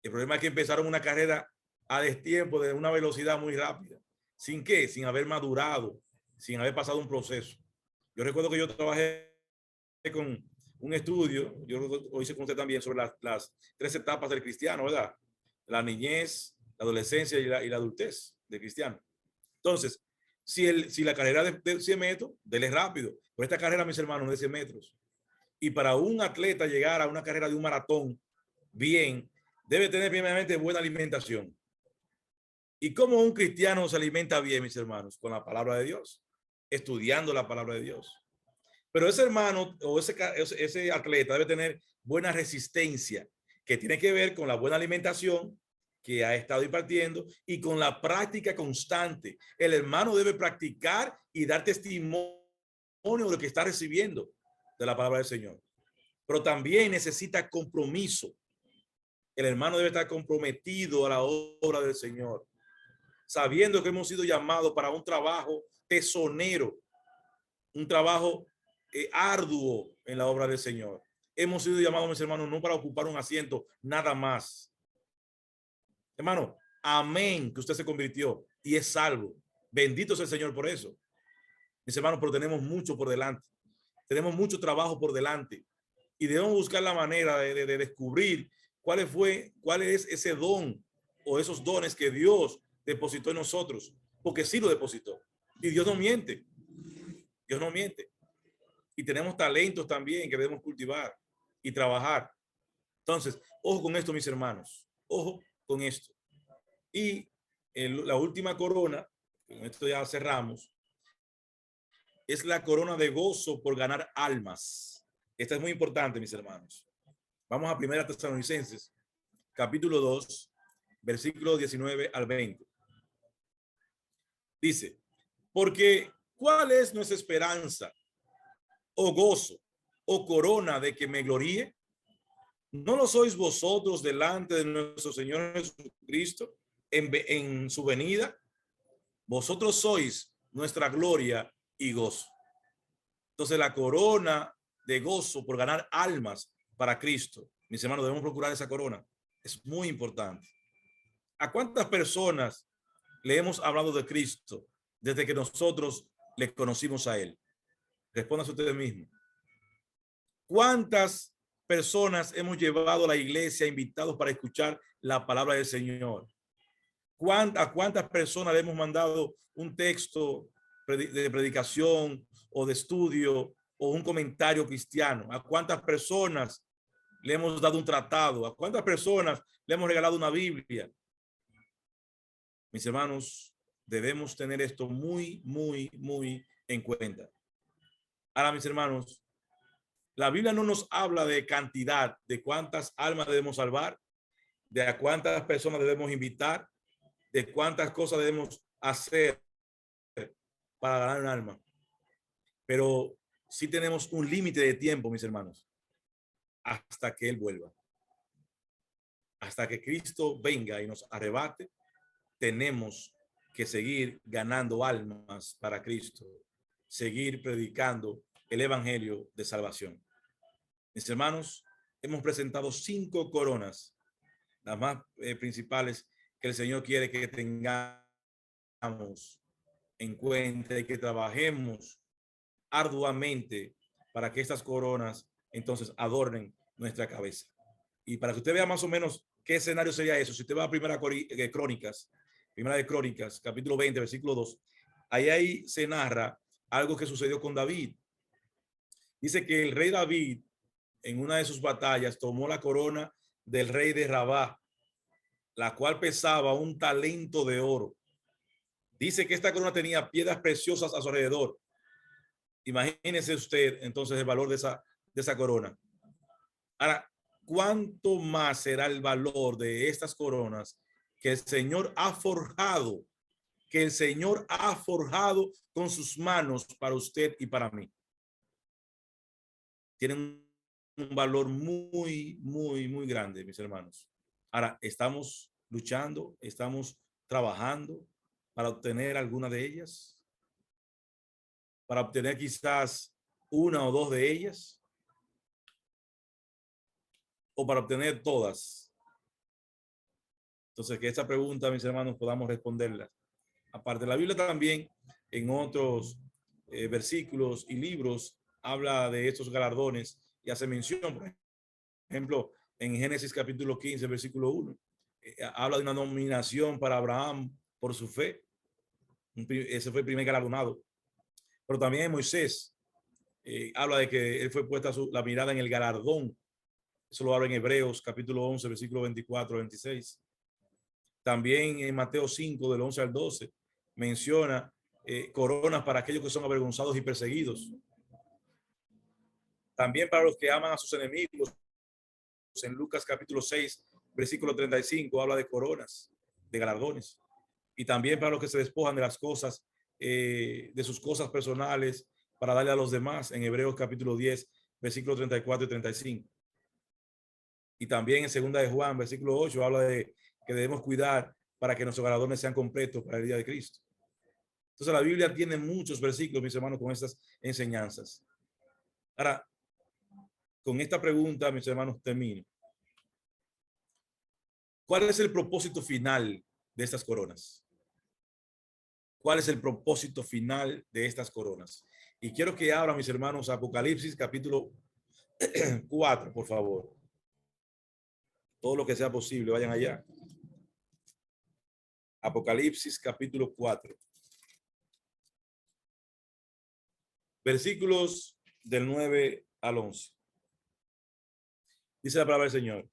El problema es que empezaron una carrera a destiempo, de una velocidad muy rápida. ¿Sin qué? Sin haber madurado, sin haber pasado un proceso. Yo recuerdo que yo trabajé con un estudio, yo lo hice con usted también, sobre las 3 etapas del cristiano, ¿verdad? La niñez, la adolescencia y la adultez del cristiano. Entonces, si la carrera de 100 metros, dele rápido. Pero esta carrera, mis hermanos, de 100 metros. Y para un atleta llegar a una carrera de un maratón bien, debe tener primeramente buena alimentación. ¿Y cómo un cristiano se alimenta bien, mis hermanos? Con la palabra de Dios, estudiando la palabra de Dios. Pero ese hermano o ese atleta debe tener buena resistencia, que tiene que ver con la buena alimentación que ha estado impartiendo y con la práctica constante. El hermano debe practicar y dar testimonio de lo que está recibiendo de la palabra del Señor. Pero también necesita compromiso. El hermano debe estar comprometido a la obra del Señor, sabiendo que hemos sido llamados para un trabajo tesonero, un trabajo arduo en la obra del Señor. Hemos sido llamados, mis hermanos, no para ocupar un asiento, nada más. Hermano, amén, que usted se convirtió y es salvo. Bendito sea el Señor por eso. Mis hermanos, pero tenemos mucho por delante. Tenemos mucho trabajo por delante y debemos buscar la manera de descubrir cuál es ese don o esos dones que Dios depositó en nosotros, porque sí lo depositó. Y Dios no miente. Dios no miente. Y tenemos talentos también que debemos cultivar y trabajar. Entonces, ojo con esto, mis hermanos. Ojo con esto. Y la última corona, con esto ya cerramos, es la corona de gozo por ganar almas. Esta es muy importante, mis hermanos. Vamos a 1 Tesalonicenses, capítulo 2, versículos 19 al 20. Dice, porque ¿cuál es nuestra esperanza o gozo o corona de que me gloríe? ¿No lo sois vosotros delante de nuestro Señor Jesucristo en su venida? Vosotros sois nuestra gloria y gozo. Entonces la corona de gozo por ganar almas para Cristo, mis hermanos, debemos procurar esa corona. Es muy importante. ¿A cuántas personas le hemos hablado de Cristo desde que nosotros le conocimos a Él? Respóndanse ustedes mismos. ¿Cuántas personas hemos llevado a la iglesia invitados para escuchar la palabra del Señor? ¿A cuántas personas le hemos mandado un texto de predicación o de estudio o un comentario cristiano? ¿A cuántas personas le hemos dado un tratado? ¿A cuántas personas le hemos regalado una Biblia? Mis hermanos, debemos tener esto muy, muy, muy en cuenta. Ahora, mis hermanos, la Biblia no nos habla de cantidad, de cuántas almas debemos salvar, de a cuántas personas debemos invitar, de cuántas cosas debemos hacer para ganar un alma. Pero sí tenemos un límite de tiempo, mis hermanos, hasta que Él vuelva. Hasta que Cristo venga y nos arrebate, tenemos que seguir ganando almas para Cristo, seguir predicando el evangelio de salvación. Mis hermanos, hemos presentado 5 coronas, las más principales que el Señor quiere que tengamos en cuenta y que trabajemos arduamente para que estas coronas entonces adornen nuestra cabeza. Y para que usted vea más o menos qué escenario sería eso, si usted va a primera de Crónicas, capítulo 20, versículo 2, ahí se narra algo que sucedió con David. Dice que el rey David en una de sus batallas tomó la corona del rey de Rabá, la cual pesaba un talento de oro. Dice que esta corona tenía piedras preciosas a su alrededor. Imagínese usted entonces el valor de esa corona. Ahora, ¿cuánto más será el valor de estas coronas que el Señor ha forjado, con sus manos para usted y para mí? Tienen un valor muy, muy, muy grande, mis hermanos. Ahora, estamos luchando, estamos trabajando para obtener alguna de ellas, para obtener quizás una o dos de ellas, o para obtener todas. Entonces, que esta pregunta, mis hermanos, podamos responderla. Aparte, la Biblia también, en otros versículos y libros, habla de estos galardones y hace mención, por ejemplo, en Génesis capítulo 15, versículo 1, habla de una nominación para Abraham por su fe. Ese fue el primer galardonado. Pero también en Moisés habla de que él fue puesta la mirada en el galardón. Eso lo habla en Hebreos capítulo 11, versículo 24, 26. También en Mateo 5, del 11 al 12, menciona coronas para aquellos que son avergonzados y perseguidos. También para los que aman a sus enemigos. En Lucas capítulo 6, versículo 35, habla de coronas, de galardones. Y también para los que se despojan de las cosas, de sus cosas personales para darle a los demás en Hebreos capítulo 10, versículos 34 y 35. Y también en segunda de Juan, versículo 8, habla de que debemos cuidar para que nuestros galardones sean completos para el día de Cristo. Entonces la Biblia tiene muchos versículos, mis hermanos, con estas enseñanzas. Ahora, con esta pregunta, mis hermanos, termino. ¿Cuál es el propósito final de estas coronas? ¿Cuál es el propósito final de estas coronas? Y quiero que abran, mis hermanos, Apocalipsis capítulo 4, por favor. Todo lo que sea posible, vayan allá. Apocalipsis capítulo 4. Versículos del 9 al 11. Dice la palabra del Señor.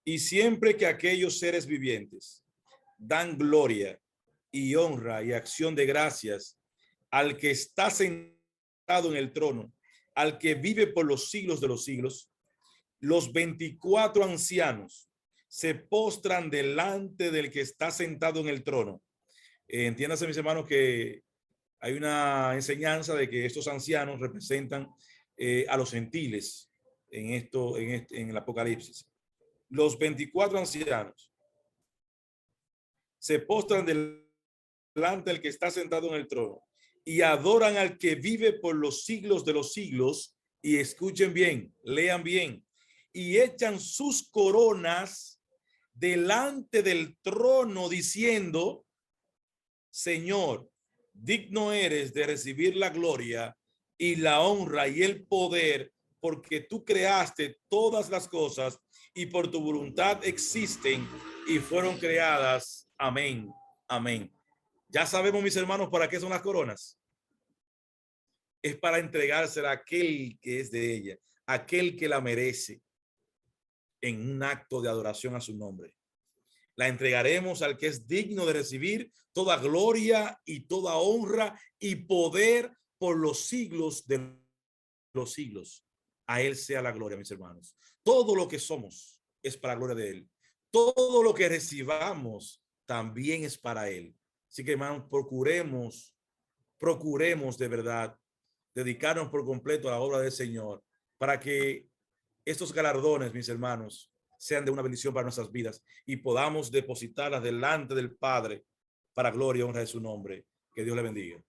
Y siempre que aquellos seres vivientes dan gloria y honra y acción de gracias al que está sentado en el trono, al que vive por los siglos de los siglos, los 24 ancianos se postran delante del que está sentado en el trono. Entiéndase, mis hermanos, que hay una enseñanza de que estos ancianos representan a los gentiles en el Apocalipsis. Los 24 ancianos se postran delante del que está sentado en el trono y adoran al que vive por los siglos de los siglos. Y escuchen bien, lean bien, y echan sus coronas delante del trono diciendo: Señor, digno eres de recibir la gloria y la honra y el poder, porque tú creaste todas las cosas y por tu voluntad existen y fueron creadas. Amén. Amén. Ya sabemos, mis hermanos, para qué son las coronas. Es para entregársela a aquel que es de ella, aquel que la merece, en un acto de adoración a su nombre. La entregaremos al que es digno de recibir toda gloria y toda honra y poder por los siglos de los siglos. A él sea la gloria, mis hermanos. Todo lo que somos es para la gloria de él. Todo lo que recibamos también es para él. Así que, hermanos, procuremos de verdad dedicarnos por completo a la obra del Señor para que estos galardones, mis hermanos, sean de una bendición para nuestras vidas y podamos depositarlas delante del Padre para gloria y honra de su nombre. Que Dios le bendiga.